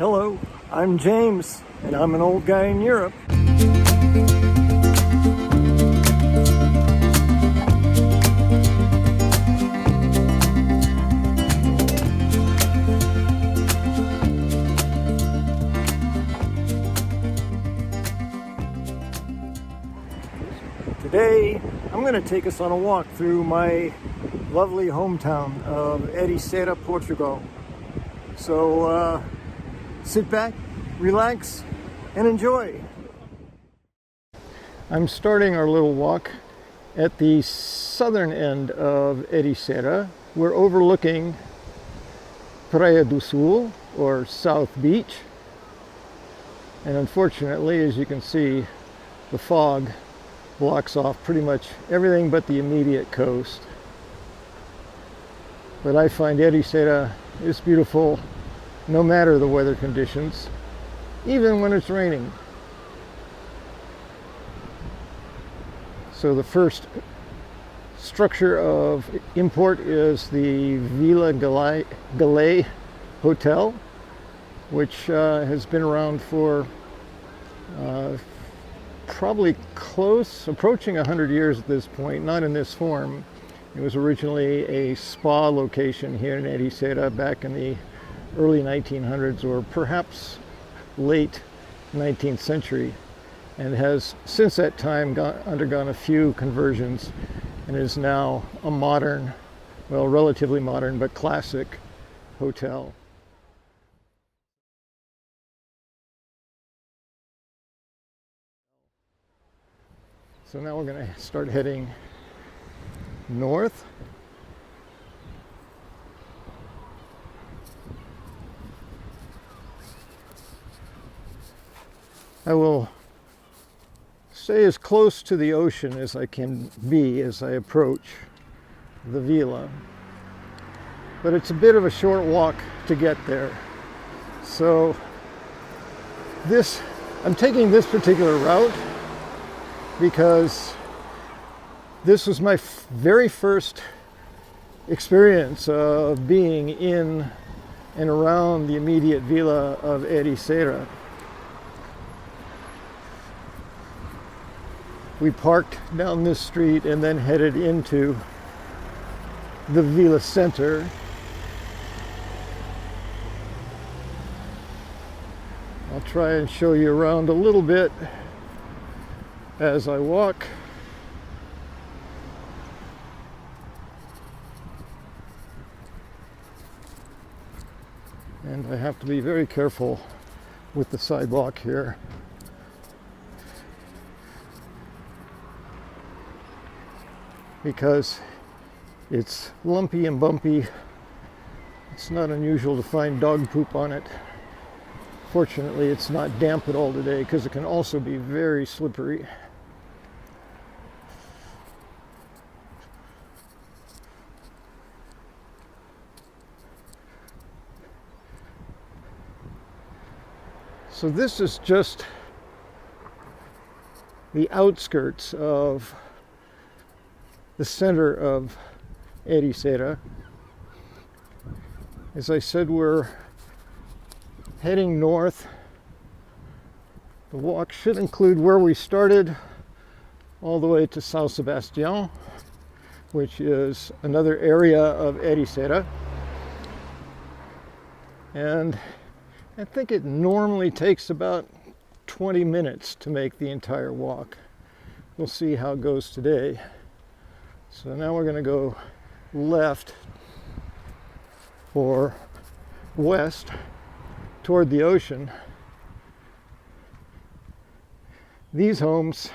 Hello, I'm James, and I'm an old guy in Europe. Today, I'm going to take us on a walk through my lovely hometown of Ericeira, Portugal. So sit back, relax, and enjoy. I'm starting our little walk at the southern end of Ericeira. We're overlooking Praia do Sul, or South Beach. And unfortunately, as you can see, the fog blocks off pretty much everything but the immediate coast. But I find Ericeira is beautiful no matter the weather conditions, even when it's raining. So the first structure of import is the Vila Galé Hotel, which has been around for probably approaching 100 years at this point, not in this form. It was originally a spa location here in Ericeira back in the early 1900s, or perhaps late 19th century, and has since that time undergone a few conversions and is now a modern, well, relatively modern, but classic hotel. So now we're going to start heading north. I will stay as close to the ocean as I can be as I approach the villa. But it's a bit of a short walk to get there. So I'm taking this particular route because this was my very first experience of being in and around the immediate villa of Ericeira. We parked down this street and then headed into the villa center. I'll try and show you around a little bit as I walk. And I have to be very careful with the sidewalk here, because it's lumpy and bumpy. It's not unusual to find dog poop on it. Fortunately, it's not damp at all today, because it can also be very slippery. So this is just the outskirts of the center of Ericeira. As I said, we're heading north. The walk should include where we started all the way to São Sebastião, which is another area of Ericeira. And I think it normally takes about 20 minutes to make the entire walk. We'll see how it goes today. So now we're going to go left or west toward the ocean. These homes,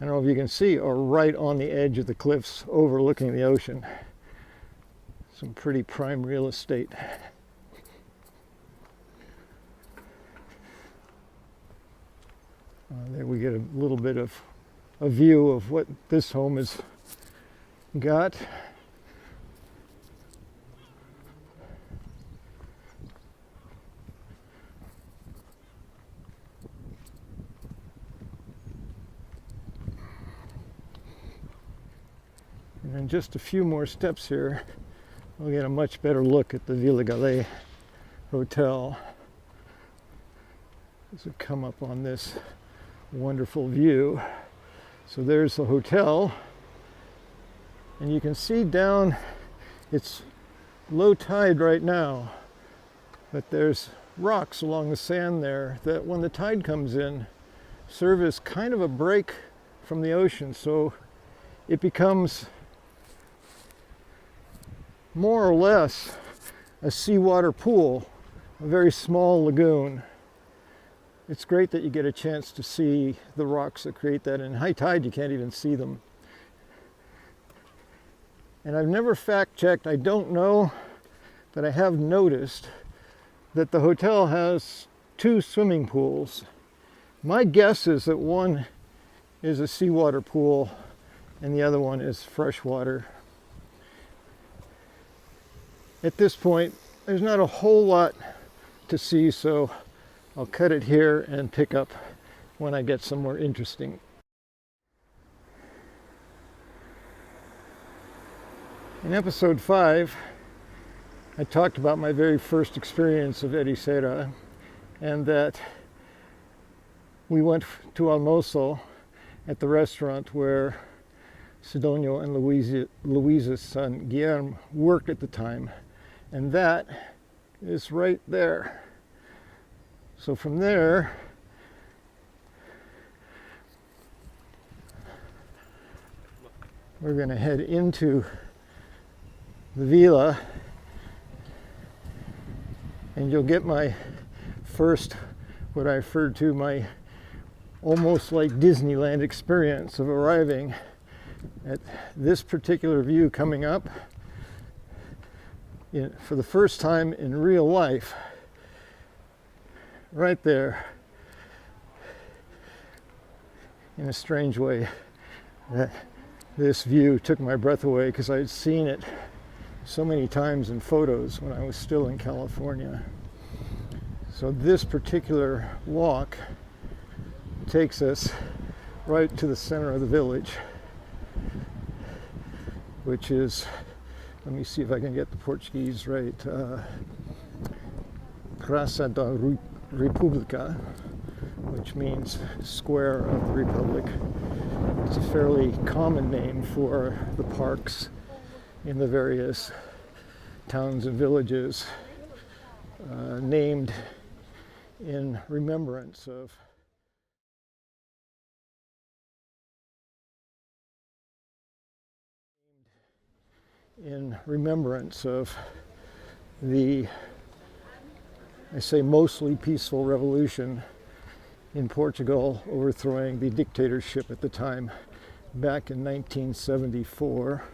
I don't know if you can see, are right on the edge of the cliffs overlooking the ocean. Some pretty prime real estate. There we get a little bit of a view of what this home has got. And then just a few more steps here, we'll get a much better look at the Vila Galé Hotel. as we come up on this wonderful view. So there's the hotel, and you can see down, it's low tide right now, but there's rocks along the sand there that when the tide comes in serve as kind of a break from the ocean, so it becomes more or less a seawater pool, a very small lagoon. It's great that you get a chance to see the rocks that create that. In high tide you can't even see them. And I've never fact checked, I don't know, but I have noticed that the hotel has 2 swimming pools. My guess is that one is a seawater pool and the other one is freshwater. At this point, there's not a whole lot to see, so I'll cut it here and pick up when I get somewhere interesting. In episode 5, I talked about my very first experience of Ericeira, and that we went to Almoço at the restaurant where Sidonio and Luisa's son Guilherme worked at the time, and that is right there. So from there, we're going to head into the villa, and you'll get my first, what I referred to, my almost like Disneyland experience of arriving at this particular view coming up for the first time in real life. Right there, in a strange way, this view took my breath away because I had seen it so many times in photos when I was still in California. So this particular walk takes us right to the center of the village, which is, let me see if I can get the Portuguese right, Praça da República, which means Square of the Republic. It's a fairly common name for the parks in the various towns and villages, named in remembrance of the, I say, mostly peaceful revolution in Portugal, overthrowing the dictatorship at the time back in 1974.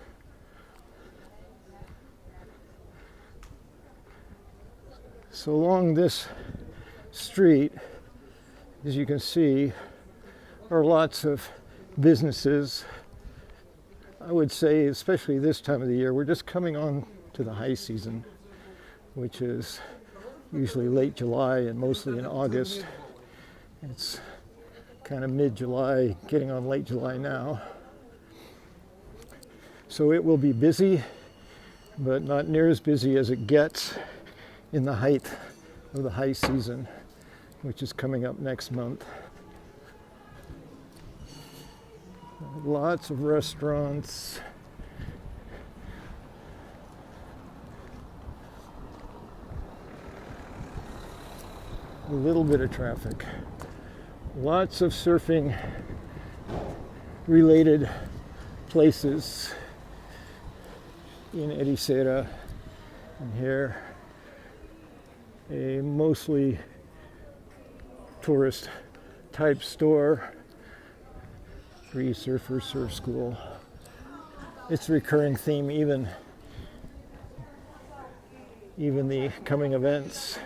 So along this street, as you can see, are lots of businesses. I would say, especially this time of the year, we're just coming on to the high season, which is usually late July and mostly in August. It's kind of mid-July, getting on late July now. So it will be busy, but not near as busy as it gets in the height of the high season, which is coming up next month. Lots of restaurants. A little bit of traffic. Lots of surfing related places in Ericeira. And here, a mostly tourist type store. Free surfer surf school. It's a recurring theme, even the coming events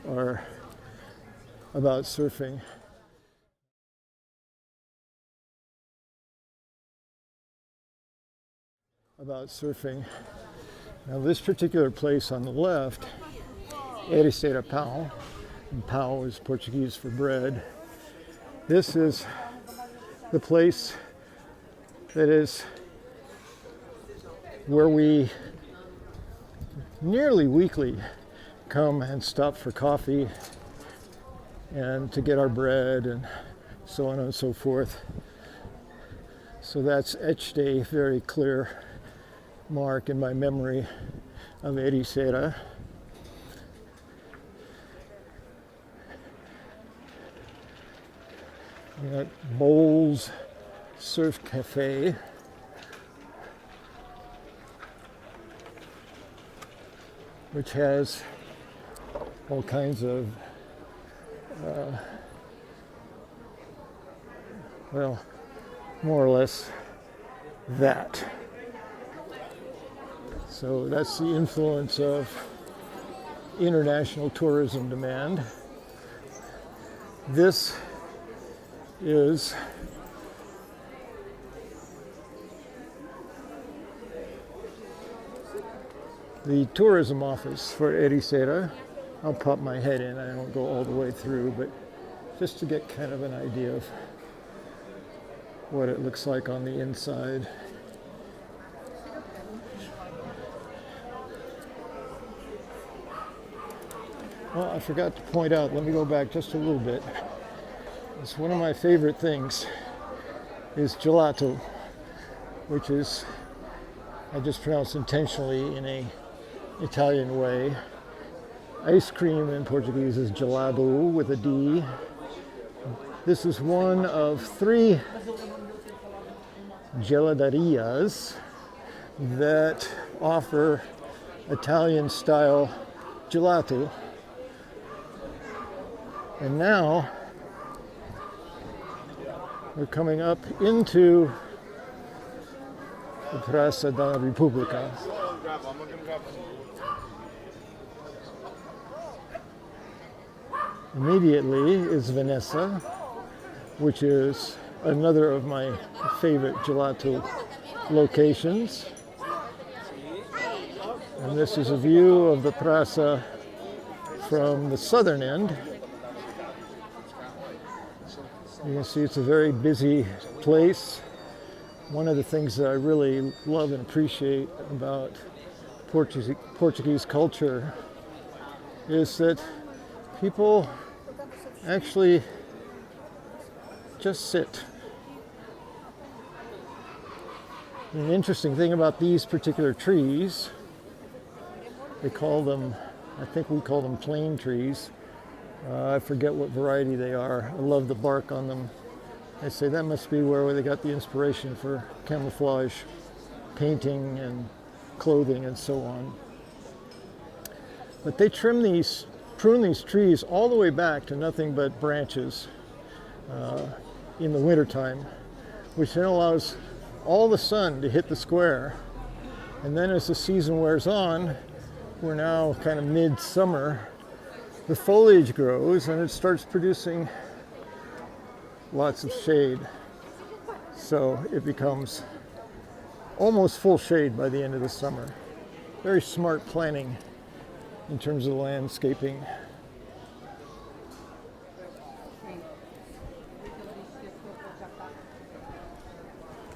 are about surfing. Now this particular place on the left, Ericeira Pão, and Pão is Portuguese for bread. This is the place that is where we nearly weekly come and stop for coffee and to get our bread and so on and so forth. So that's etched a very clear mark in my memory of Ericeira. We got Bowls Surf Cafe. Which has all kinds of, well, more or less that. So that's the influence of international tourism demand. This is the tourism office for Ericeira. I'll pop my head in. I don't go all the way through, but just to get kind of an idea of what it looks like on the inside. Well, I forgot to point out, let me go back just a little bit. It's one of my favorite things is gelato, which is, I just pronounced intentionally in a Italian way. Ice cream in Portuguese is gelado with a D. This is one of 3 geladarias that offer Italian-style gelato. And now we're coming up into the Praça da República. Immediately is Vanessa, which is another of my favorite gelato locations. And this is a view of the Praça from the southern end. You can see it's a very busy place. One of the things that I really love and appreciate about Portuguese culture is that people actually just sit. And an interesting thing about these particular trees, they call them, I think we call them plane trees. I forget what variety they are. I love the bark on them. I say that must be where they got the inspiration for camouflage, painting and clothing and so on. But they prune these trees all the way back to nothing but branches in the wintertime, which then allows all the sun to hit the square. And then as the season wears on, we're now kind of mid-summer, the foliage grows and it starts producing lots of shade. So it becomes almost full shade by the end of the summer. Very smart planning in terms of landscaping.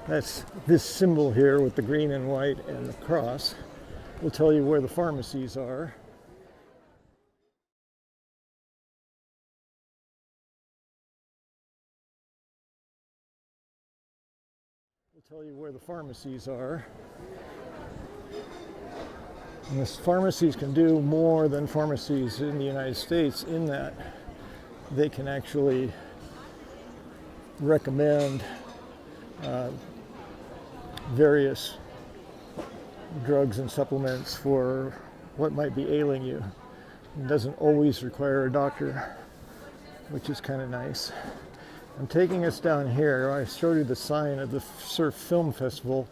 That's this symbol here with the green and white and the cross will tell you where the pharmacies are. Tell you where the pharmacies are. And the pharmacies can do more than pharmacies in the United States in that they can actually recommend various drugs and supplements for what might be ailing you. It doesn't always require a doctor, which is kind of nice. I'm taking us down here. I showed you the sign of the Surf Film Festival.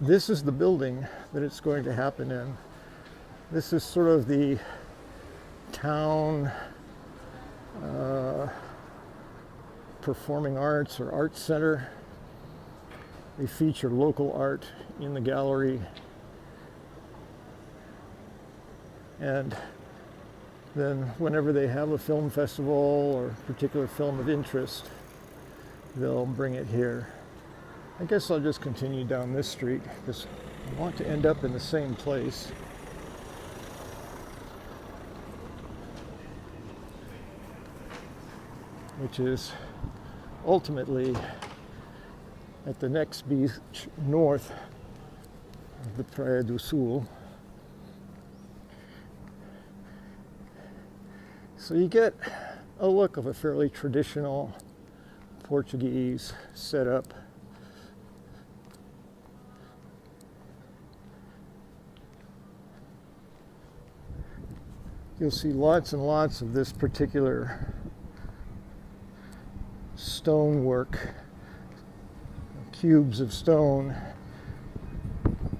This is the building that it's going to happen in. This is sort of the town performing arts or art center. They feature local art in the gallery. And then whenever they have a film festival or particular film of interest, they'll bring it here. I guess I'll just continue down this street because I want to end up in the same place. which is ultimately at the next beach north of the Praia do Sul. So you get a look of a fairly traditional Portuguese setup. You'll see lots and lots of this particular stonework, cubes of stone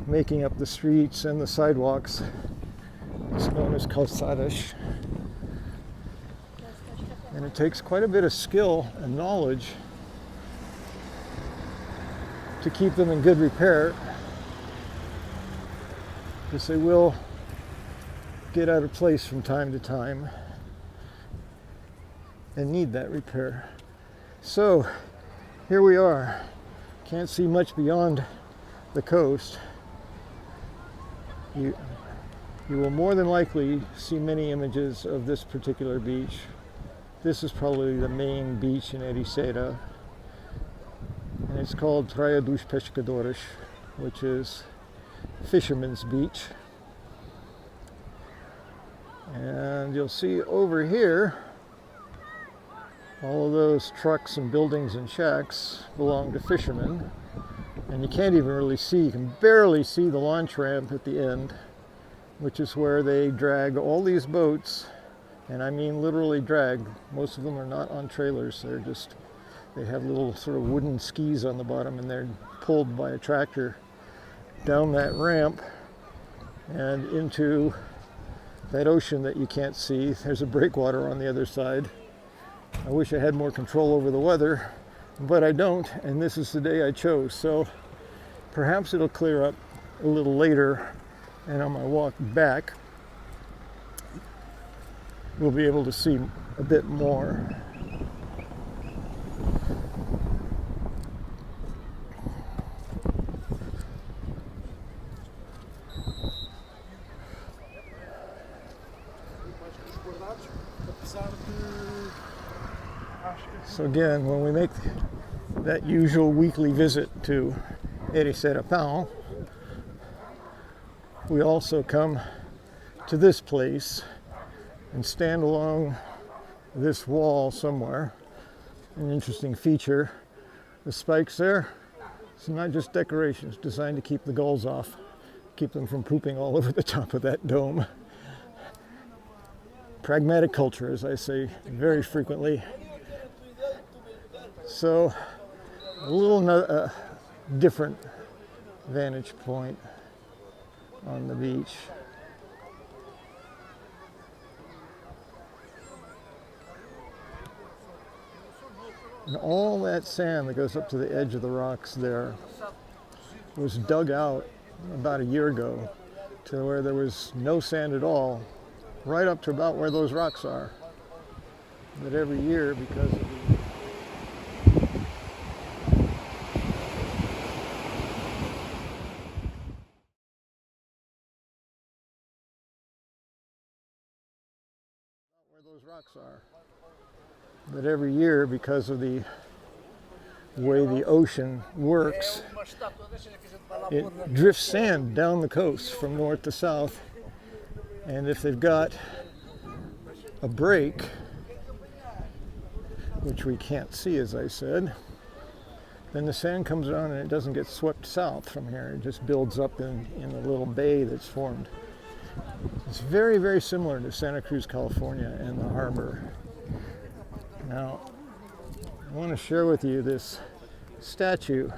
making up the streets and the sidewalks. It's known as calçadas. And it takes quite a bit of skill and knowledge to keep them in good repair, because they will get out of place from time to time and need that repair. So here we are. Can't see much beyond the coast. You will more than likely see many images of this particular beach. This is probably the main beach in Ericeira, and it's called Praia dos Pescadores, which is Fisherman's Beach. And you'll see over here, all of those trucks and buildings and shacks belong to fishermen. And you can't even really see, you can barely see the launch ramp at the end, which is where they drag all these boats. And I mean literally drag. Most of them are not on trailers. They have little sort of wooden skis on the bottom, and they're pulled by a tractor down that ramp and into that ocean that you can't see. There's a breakwater on the other side. I wish I had more control over the weather, but I don't, and this is the day I chose. So perhaps it'll clear up a little later, and on my walk back, we'll be able to see a bit more. So again, when we make that usual weekly visit to Ericeira, we also come to this place and stand along this wall somewhere. An interesting feature, the spikes there, it's not just decoration, it's designed to keep the gulls off, keep them from pooping all over the top of that dome. Pragmatic culture, as I say very frequently. So a little different vantage point on the beach. And all that sand that goes up to the edge of the rocks there was dug out about a year ago to where there was no sand at all, right up to about where those rocks are. But every year, because of the way the ocean works, it drifts sand down the coast from north to south. And if they've got a break, which we can't see, as I said, then the sand comes down and it doesn't get swept south from here. It just builds up in the little bay that's formed. It's very, very similar to Santa Cruz, California, and the harbor. Now, I want to share with you this statue.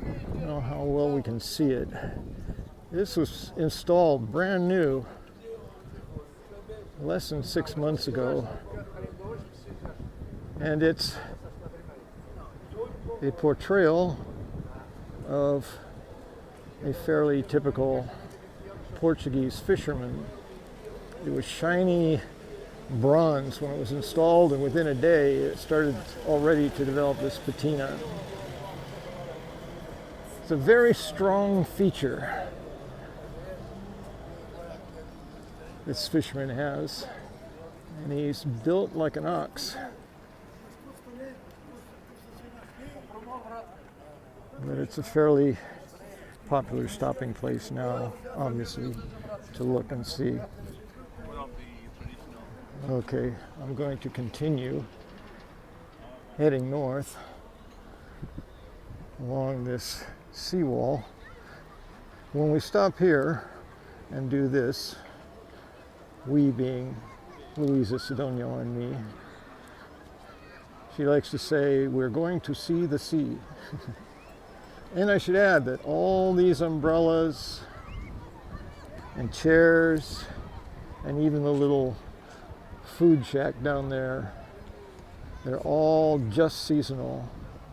I don't know how well we can see it. This was installed brand new less than 6 months ago, and it's a portrayal of a fairly typical Portuguese fisherman. It was shiny bronze when it was installed, and within a day it started already to develop this patina. It's a very strong feature this fisherman has, and he's built like an ox. But it's a fairly popular stopping place now, obviously, to look and see. Okay, I'm going to continue heading north along this seawall. When we stop here and do this, we being Luisa Sidonio and me, she likes to say, we're going to see the sea. And I should add that all these umbrellas and chairs and even the little food shack down there, they're all just seasonal.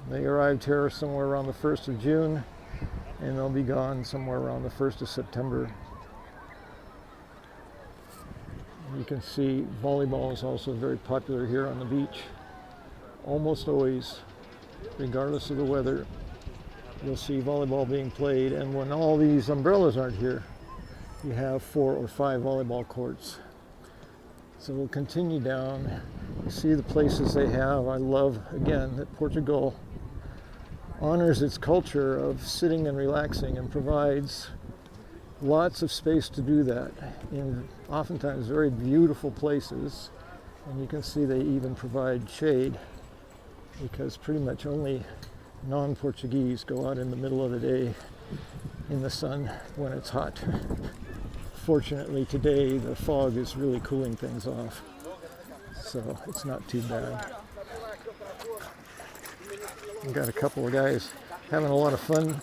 They arrived here somewhere around the 1st of June and they'll be gone somewhere around the 1st of September. You can see volleyball is also very popular here on the beach. Almost always, regardless of the weather, you'll see volleyball being played, and when all these umbrellas aren't here, you have 4 or 5 volleyball courts. So we'll continue down, see the places they have. I love, again, that Portugal honors its culture of sitting and relaxing and provides lots of space to do that in oftentimes very beautiful places. And you can see they even provide shade, because pretty much only non-Portuguese go out in the middle of the day in the sun when it's hot. Fortunately today the fog is really cooling things off, so it's not too bad. We've got a couple of guys having a lot of fun.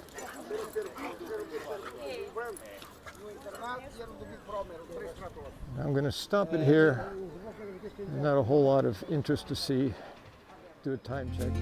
I'm going to stop it here. There's not a whole lot of interest to see. Do a time check.